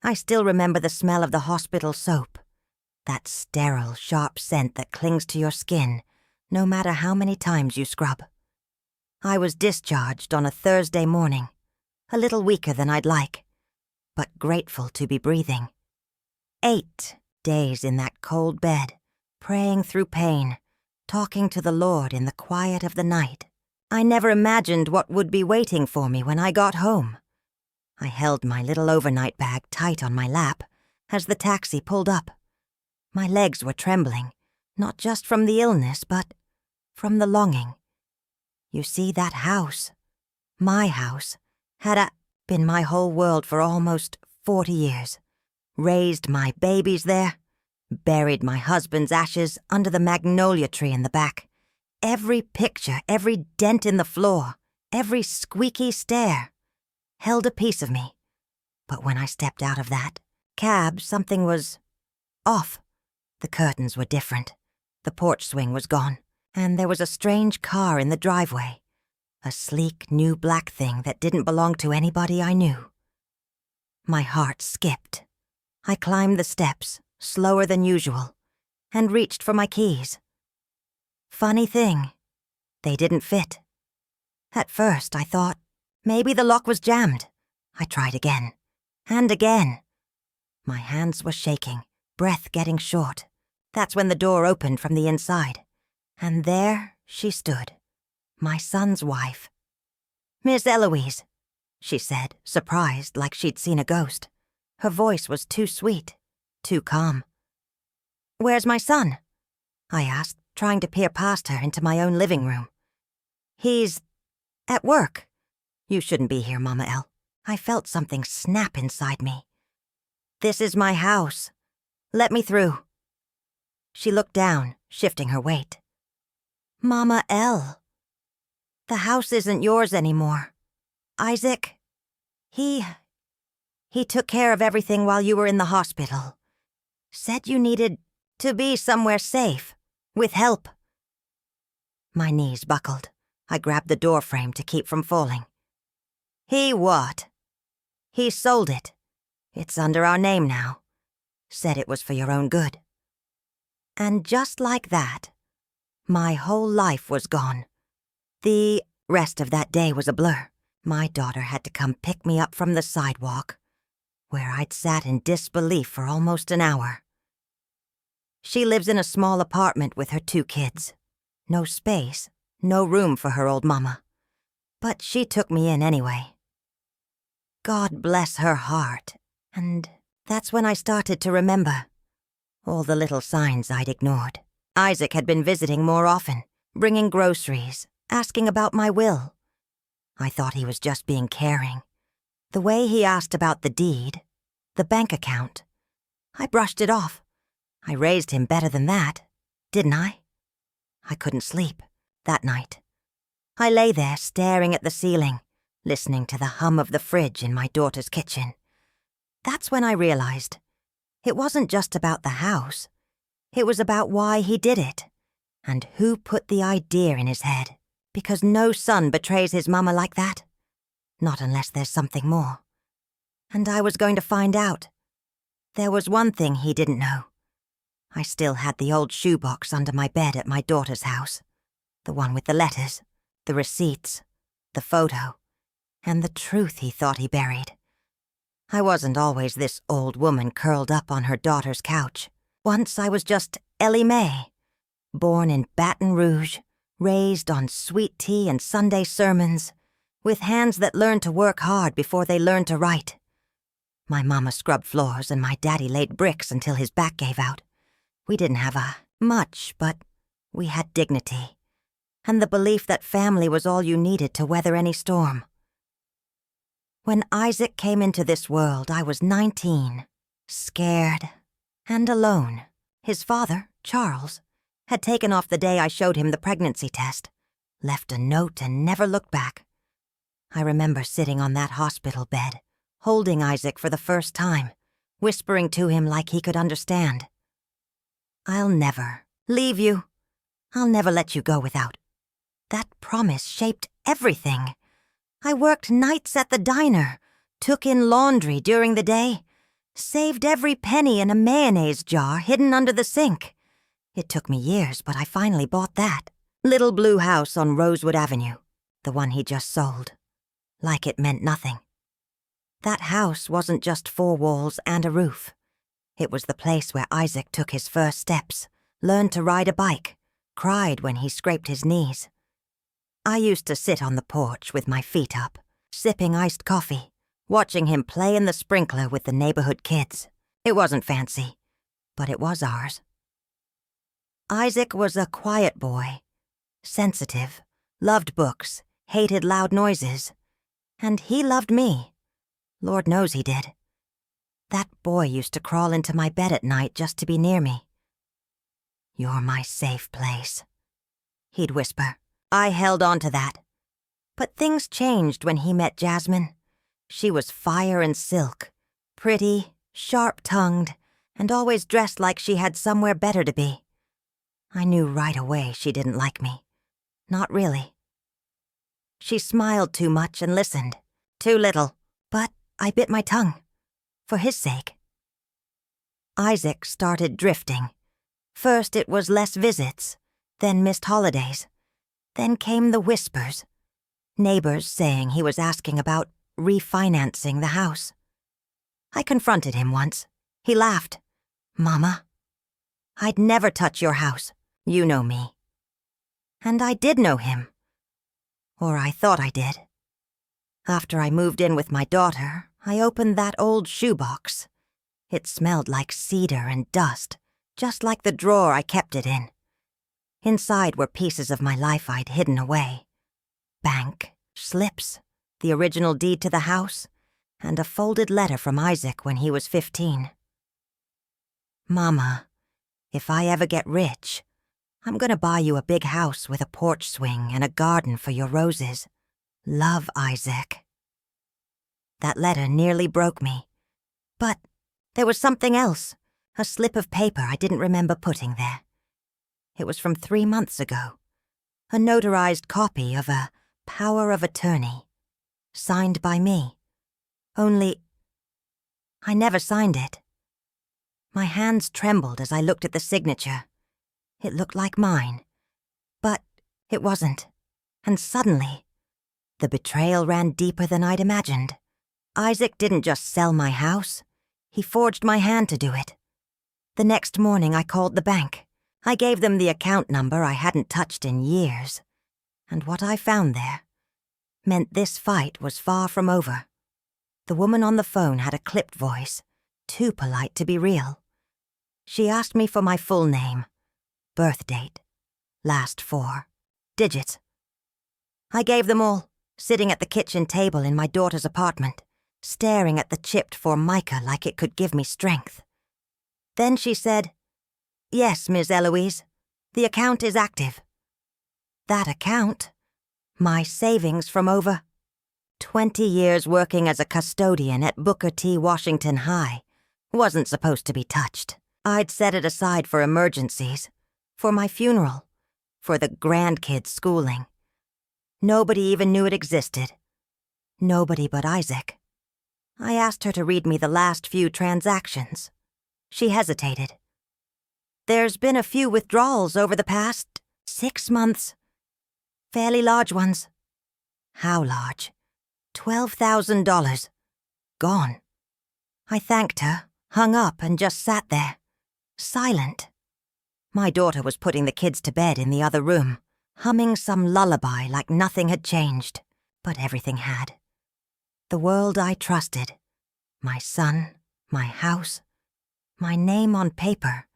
I still remember the smell of the hospital soap, that sterile, sharp scent that clings to your skin no matter how many times you scrub. I was discharged on a Thursday morning, a little weaker than I'd like, but grateful to be breathing. 8 days in that cold bed, praying through pain, talking to the Lord in the quiet of the night. I never imagined what would be waiting for me when I got home. I held my little overnight bag tight on my lap as the taxi pulled up. My legs were trembling, not just from the illness, but from the longing. You see, that house, my house, had been my whole world for almost 40 years. Raised my babies there, buried my husband's ashes under the magnolia tree in the back. Every picture, every dent in the floor, every squeaky stair held a piece of me. But when I stepped out of that cab, something was off. The curtains were different. The porch swing was gone, and there was a strange car in the driveway, a sleek new black thing that didn't belong to anybody I knew. My heart skipped. I climbed the steps, slower than usual, and reached for my keys. Funny thing, they didn't fit. At first, I thought maybe the lock was jammed. I tried again, and again. My hands were shaking, breath getting short. That's when the door opened from the inside, and there she stood, my son's wife. "Miss Eloise," she said, surprised like she'd seen a ghost. Her voice was too sweet, too calm. "Where's my son?" I asked, trying to peer past her into my own living room. "He's at work. You shouldn't be here, Mama El." I felt something snap inside me. "This is my house. Let me through." She looked down, shifting her weight. "Mama El, the house isn't yours anymore. Isaac, he took care of everything while you were in the hospital. Said you needed to be somewhere safe, with help." My knees buckled. I grabbed the door frame to keep from falling. "He what?" "He sold it. It's under our name now. Said it was for your own good." And just like that, my whole life was gone. The rest of that day was a blur. My daughter had to come pick me up from the sidewalk, where I'd sat in disbelief for almost an hour. She lives in a small apartment with her 2 kids. No space, no room for her old mama. But she took me in anyway. God bless her heart. And that's when I started to remember all the little signs I'd ignored. Isaac had been visiting more often, bringing groceries, asking about my will. I thought he was just being caring. The way he asked about the deed, the bank account, I brushed it off. I raised him better than that, didn't I? I couldn't sleep that night. I lay there staring at the ceiling, listening to the hum of the fridge in my daughter's kitchen. That's when I realized it wasn't just about the house. It was about why he did it, and who put the idea in his head. Because no son betrays his mama like that. Not unless there's something more. And I was going to find out. There was one thing he didn't know. I still had the old shoebox under my bed at my daughter's house. The one with the letters, the receipts, the photo, and the truth he thought he buried. I wasn't always this old woman curled up on her daughter's couch. Once I was just Ellie Mae, born in Baton Rouge, raised on sweet tea and Sunday sermons, with hands that learned to work hard before they learned to write. My mama scrubbed floors and my daddy laid bricks until his back gave out. We didn't have much, but we had dignity, and the belief that family was all you needed to weather any storm. When Isaac came into this world, I was 19, scared and alone. His father, Charles, had taken off the day I showed him the pregnancy test, left a note and never looked back. I remember sitting on that hospital bed, holding Isaac for the first time, whispering to him like he could understand. "I'll never leave you. I'll never let you go without." That promise shaped everything. I worked nights at the diner, took in laundry during the day, Saved every penny in a mayonnaise jar hidden under the sink. It took me years, but I finally bought that. Little blue house on Rosewood Avenue, the one he just sold. Like it meant nothing. That house wasn't just 4 walls and a roof. It was the place where Isaac took his first steps, learned to ride a bike, cried when he scraped his knees. I used to sit on the porch with my feet up, sipping iced coffee, watching him play in the sprinkler with the neighborhood kids. It wasn't fancy, but it was ours. Isaac was a quiet boy, sensitive, loved books, hated loud noises, and he loved me. Lord knows he did. That boy used to crawl into my bed at night just to be near me. "You're my safe place," he'd whisper. I held on to that. But things changed when he met Jasmine. She was fire and silk, pretty, sharp-tongued, and always dressed like she had somewhere better to be. I knew right away she didn't like me. Not really. She smiled too much and listened. Too little. But I bit my tongue. For his sake. Isaac started drifting. First it was less visits, then missed holidays. Then came the whispers. Neighbors saying he was asking about refinancing the house. I confronted him once. He laughed. "Mama, I'd never touch your house. You know me." And I did know him. Or I thought I did. After I moved in with my daughter, I opened that old shoebox. It smelled like cedar and dust, just like the drawer I kept it in. Inside were pieces of my life I'd hidden away. Bank, slips, the original deed to the house, and a folded letter from Isaac when he was 15. "Mama, if I ever get rich, I'm gonna buy you a big house with a porch swing and a garden for your roses. Love, Isaac." That letter nearly broke me. But there was something else, a slip of paper I didn't remember putting there. It was from 3 months ago, a notarized copy of a power of attorney, signed by me. Only, I never signed it. My hands trembled as I looked at the signature. It looked like mine, but it wasn't. And suddenly, the betrayal ran deeper than I'd imagined. Isaac didn't just sell my house. He forged my hand to do it. The next morning I called the bank. I gave them the account number I hadn't touched in years. And what I found there meant this fight was far from over. The woman on the phone had a clipped voice, too polite to be real. She asked me for my full name, birth date, last 4 digits. I gave them all, sitting at the kitchen table in my daughter's apartment, staring at the chipped Formica like it could give me strength. Then she said, "Yes, Ms. Eloise, the account is active." That account, my savings from over 20 years working as a custodian at Booker T. Washington High, wasn't supposed to be touched. I'd set it aside for emergencies, for my funeral, for the grandkids' schooling. Nobody even knew it existed. Nobody but Isaac. I asked her to read me the last few transactions. She hesitated. "There's been a few withdrawals over the past 6 months. Fairly large ones." How large? $12,000. Gone. I thanked her, hung up, and just sat there, silent. My daughter was putting the kids to bed in the other room, humming some lullaby like nothing had changed, but everything had. The world I trusted, my son, my house, my name on paper,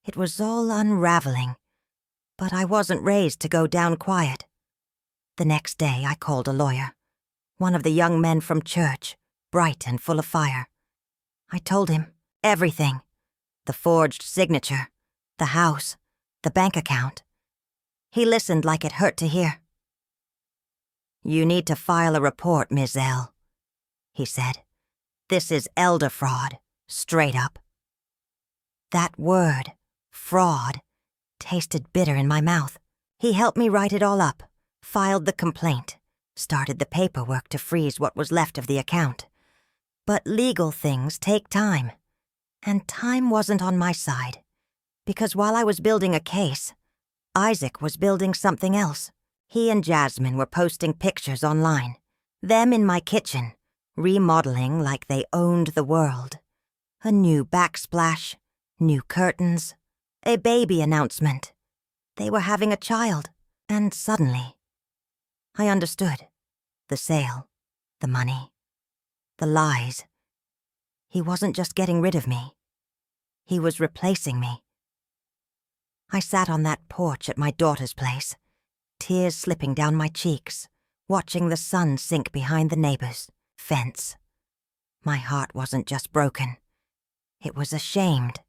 it was all unraveling, but I wasn't raised to go down quiet. The next day I called a lawyer, one of the young men from church, bright and full of fire. I told him everything, the forged signature, the house, the bank account. He listened like it hurt to hear. "You need to file a report, Ms. L," he said. "This is elder fraud, straight up." That word, fraud, tasted bitter in my mouth. He helped me write it all up, filed the complaint, started the paperwork to freeze what was left of the account. But legal things take time, and time wasn't on my side, because while I was building a case, Isaac was building something else. He and Jasmine were posting pictures online, them in my kitchen, remodeling like they owned the world. A new backsplash, new curtains, a baby announcement. They were having a child, and suddenly, I understood. The sale, the money, the lies. He wasn't just getting rid of me. He was replacing me. I sat on that porch at my daughter's place, tears slipping down my cheeks, watching the sun sink behind the neighbor's fence. My heart wasn't just broken. It was ashamed.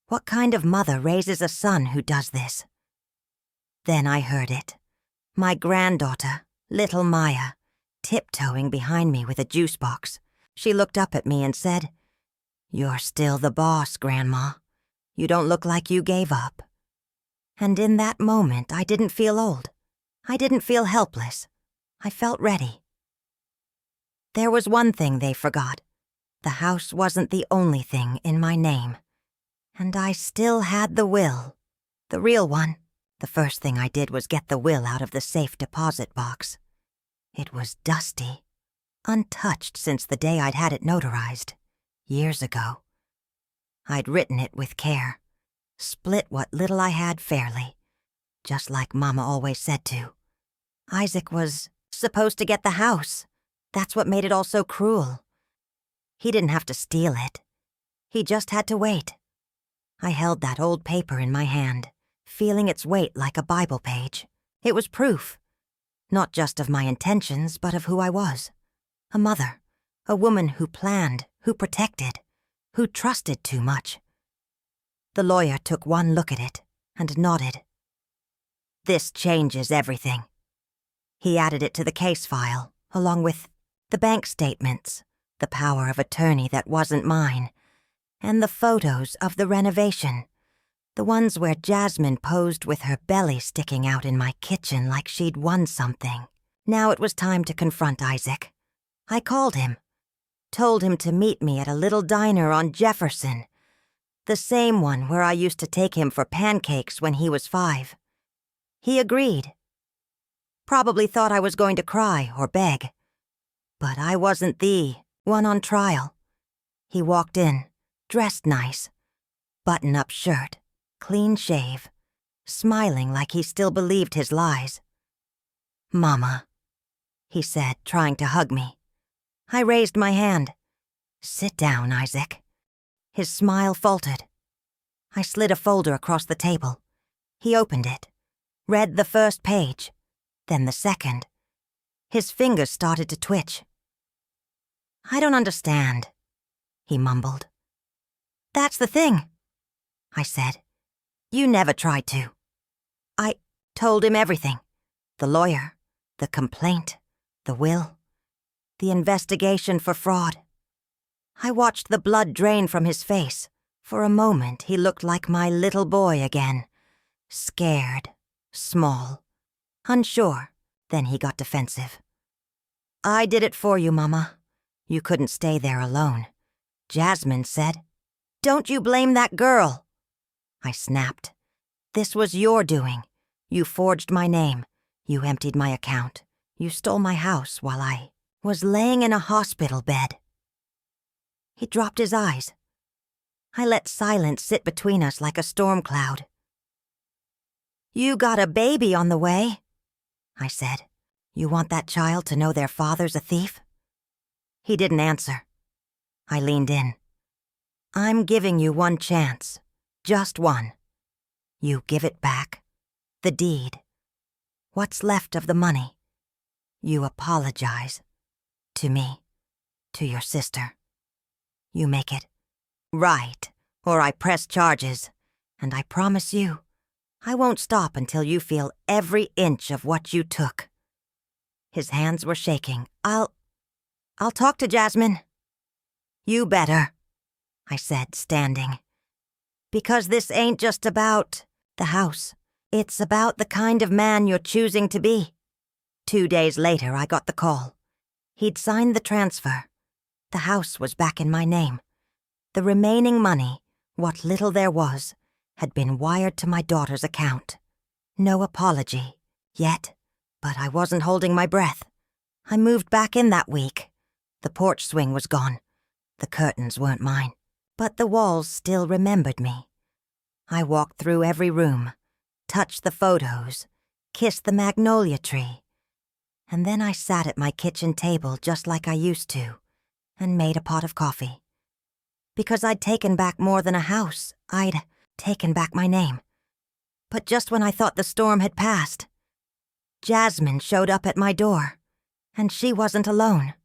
What kind of mother raises a son who does this? Then I heard it. My granddaughter, little Maya, tiptoeing behind me with a juice box. She looked up at me and said, "You're still the boss, Grandma. You don't look like you gave up." And in that moment, I didn't feel old. I didn't feel helpless. I felt ready. There was one thing they forgot. The house wasn't the only thing in my name. And I still had the will. The real one. The first thing I did was get the will out of the safe deposit box. It was dusty, untouched since the day I'd had it notarized, years ago. I'd written it with care, split what little I had fairly, just like Mama always said to. Isaac was supposed to get the house. That's what made it all so cruel. He didn't have to steal it. He just had to wait. I held that old paper in my hand, feeling its weight like a Bible page. It was proof, not just of my intentions, but of who I was. A mother, a woman who planned, who protected, who trusted too much. The lawyer took one look at it and nodded. "This changes everything." He added it to the case file, along with the bank statements, the power of attorney that wasn't mine, and the photos of the renovation, the ones where Jasmine posed with her belly sticking out in my kitchen like she'd won something. Now it was time to confront Isaac. I called him, told him to meet me at a little diner on Jefferson, the same one where I used to take him for pancakes when he was 5. He agreed. Probably thought I was going to cry or beg. But I wasn't the one on trial. He walked in, dressed nice, button-up shirt, clean shave, smiling like he still believed his lies. "Mama," he said, trying to hug me. I raised my hand. "Sit down, Isaac." His smile faltered. I slid a folder across the table. He opened it, read the first page, then the second. His fingers started to twitch. "I don't understand," he mumbled. "That's the thing," I said. "You never tried to." I told him everything. The lawyer, the complaint, the will, the investigation for fraud. I watched the blood drain from his face. For a moment, he looked like my little boy again. Scared, small, unsure. Then he got defensive. "I did it for you, Mama. You couldn't stay there alone. Jasmine said, 'Don't you blame that girl.' I snapped. 'This was your doing. You forged my name. You emptied my account. You stole my house while I was laying in a hospital bed.' He dropped his eyes. I let silence sit between us like a storm cloud. "You got a baby on the way," I said. "You want that child to know their father's a thief?" He didn't answer. I leaned in. "I'm giving you one chance. Just one. You give it back. The deed. What's left of the money. You apologize. To me. To your sister. You make it right, or I press charges. And I promise you, I won't stop until you feel every inch of what you took." His hands were shaking. I'll talk to Jasmine." "You better," I said, standing. "Because this ain't just about the house. It's about the kind of man you're choosing to be." 2 days later, I got the call. He'd signed the transfer. The house was back in my name. The remaining money, what little there was, had been wired to my daughter's account. No apology, yet, but I wasn't holding my breath. I moved back in that week. The porch swing was gone. The curtains weren't mine, but the walls still remembered me. I walked through every room, touched the photos, kissed the magnolia tree, and then I sat at my kitchen table just like I used to, and made a pot of coffee. Because I'd taken back more than a house, I'd taken back my name. But just when I thought the storm had passed, Jasmine showed up at my door, and she wasn't alone.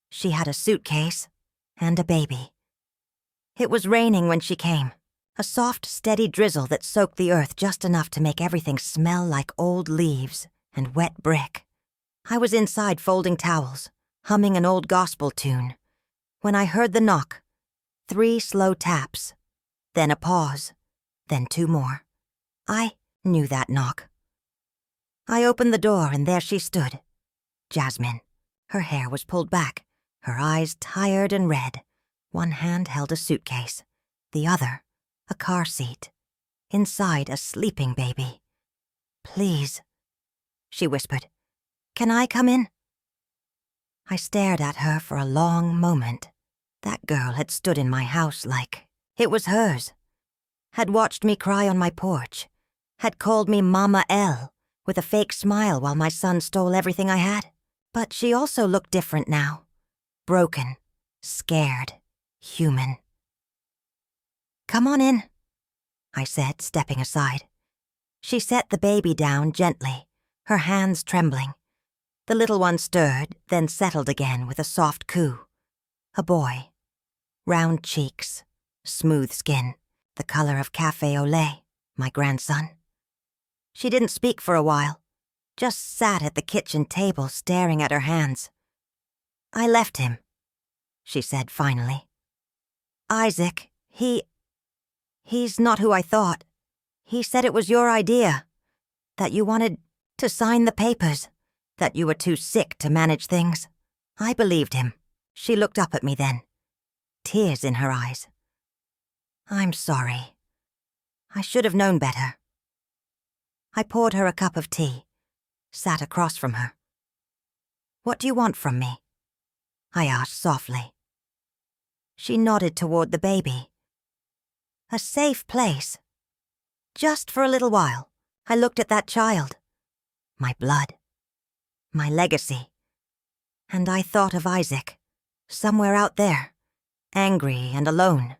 She had a suitcase and a baby. It was raining when she came, a soft, steady drizzle that soaked the earth just enough to make everything smell like old leaves and wet brick. I was inside folding towels, humming an old gospel tune, when I heard the knock, 3 slow taps, then a pause, then 2 more. I knew that knock. I opened the door and there she stood, Jasmine. Her hair was pulled back, her eyes tired and red. One hand held a suitcase, the other a car seat. Inside a sleeping baby. "Please," she whispered. "Can I come in?" I stared at her for a long moment. That girl had stood in my house like it was hers, had watched me cry on my porch, had called me Mama L with a fake smile while my son stole everything I had. But she also looked different now. Broken, scared, human. "Come on in," I said, stepping aside. She set the baby down gently, her hands trembling. The little one stirred, then settled again with a soft coo. A boy. Round cheeks, smooth skin, the color of café au lait, my grandson. She didn't speak for a while, just sat at the kitchen table staring at her hands. "I left him," she said finally. "Isaac, he's not who I thought. He said it was your idea, that you wanted to sign the papers, that you were too sick to manage things." I believed him. She looked up at me then, tears in her eyes. "I'm sorry. I should have known better." I poured her a cup of tea, sat across from her. "What do you want from me?" I asked softly. She nodded toward the baby. "A safe place. Just for a little while, I looked at that child. My blood. My legacy. And I thought of Isaac, somewhere out there, angry and alone.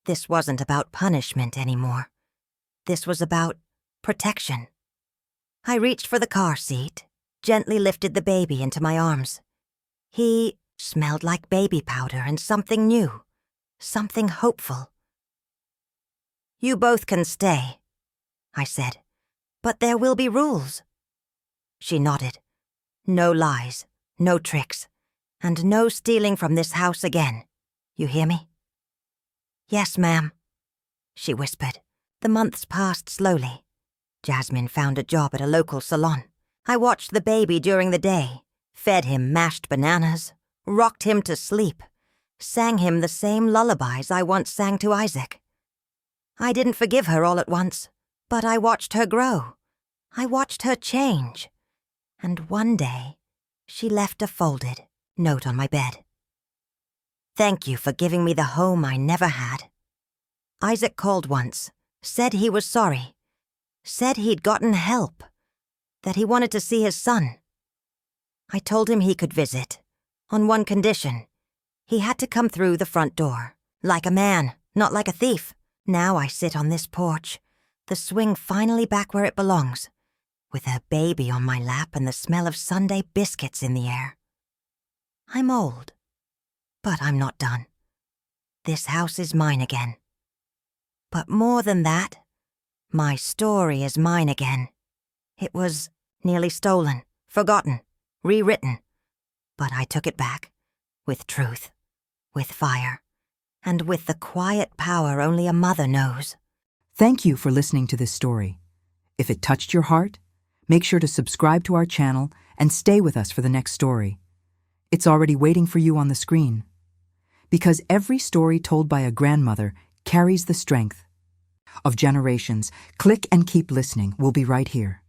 This wasn't about punishment anymore. This was about protection." I reached for the car seat, gently lifted the baby into my arms. He smelled like baby powder and something new, something hopeful. "You both can stay," I said, "but there will be rules." She nodded. "No lies, no tricks, and no stealing from this house again. You hear me?" "Yes, ma'am," she whispered. The months passed slowly. Jasmine found a job at a local salon. I watched the baby during the day, fed him mashed bananas, rocked him to sleep, sang him the same lullabies I once sang to Isaac. I didn't forgive her all at once, but I watched her grow. I watched her change. And one day, she left a folded note on my bed. "Thank you for giving me the home I never had." Isaac called once, said he was sorry, said he'd gotten help, that he wanted to see his son. I told him he could visit, on one condition. He had to come through the front door, like a man, not like a thief. Now I sit on this porch, the swing finally back where it belongs, with a baby on my lap and the smell of Sunday biscuits in the air. I'm old, but I'm not done. This house is mine again. But more than that, my story is mine again. It was nearly stolen, forgotten, rewritten, but I took it back, with truth, with fire, and with the quiet power only a mother knows. Thank you for listening to this story. If it touched your heart, make sure to subscribe to our channel and stay with us for the next story. It's already waiting for you on the screen. Because every story told by a grandmother carries the strength of generations. Click and keep listening. We'll be right here.